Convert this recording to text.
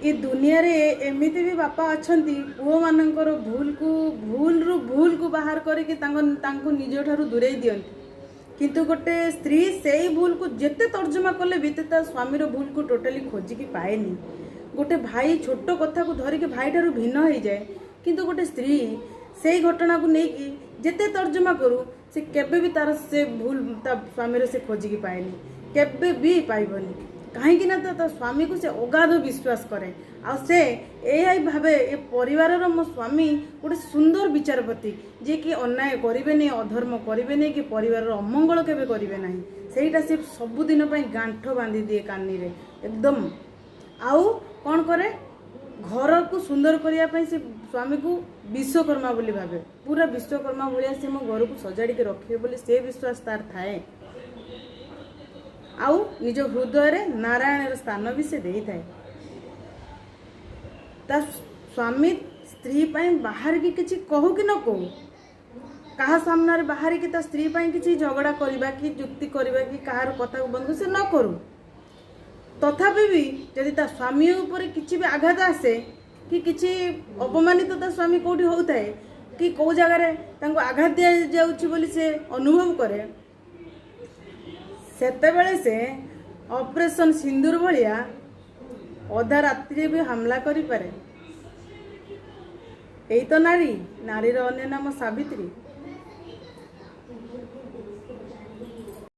ये दुनिया रे एमिति भी बापा अच्छंती पुओ मानकर भूल को बाहर करके तांको निज ठारू दूरे दियंती किंतु गोटे स्त्री से भूल को जिते तर्जमा कले भी ता स्वामीर भूल को टोटाली खोजिकी पाएनी। गोटे भाई छोट कथा को धरिकी भाई ठारू भिन्न हो जाए किंतु गोटे स्त्री से घटना को लेकिन जिते तर्जमा करू से केबे भी तार से भूल ता स्वामीर से खोजिकी पाएनी केबे भी पाइबनी कहीं ना स्वामी को से अगाध विश्वास करे आ से यही भावे ए परिवार मो स्वामी गोटे सुंदर विचारपति जे कि अन्याय करेंगे नहीं अधर्म करेंगे नहीं कि परिवार अमंगल केबे करेंगे नहीं सेटा से सबुदिन गांठ बांधी दिए कानी रे एकदम आउ कौन करे घर को सुंदर करने से स्वामी को विश्वकर्मा बोली भावे पूरा विश्वकर्मा भाया से मो घर को सजाड़ी के रखे बोली से विश्वास तार थाए आउ निज हृदय रे नारायण स्थान भी से देई थाए ता स्वामी स्त्री पाई बाहर की किछि कहू कि न कहू कहा सामना रे बाहर की ता स्त्री पाई किछि झगड़ा करबा कि युक्ति करबा कि कहार कथा को बंधु से न करू तथापि भी यदि ता स्वामी ऊपर किछि भी आघात आसे कि किछि अपमानित ता स्वामी कोठी होउताए कि को जगह रे तांको आघात दिया जाउछि बोली से अनुभव करे सेतेबेले से ऑपरेशन सिंदूर भलिया अधा रात्रि भी हमला करि पारे। एई तो नारी नारीर अन्य नाम सावित्री।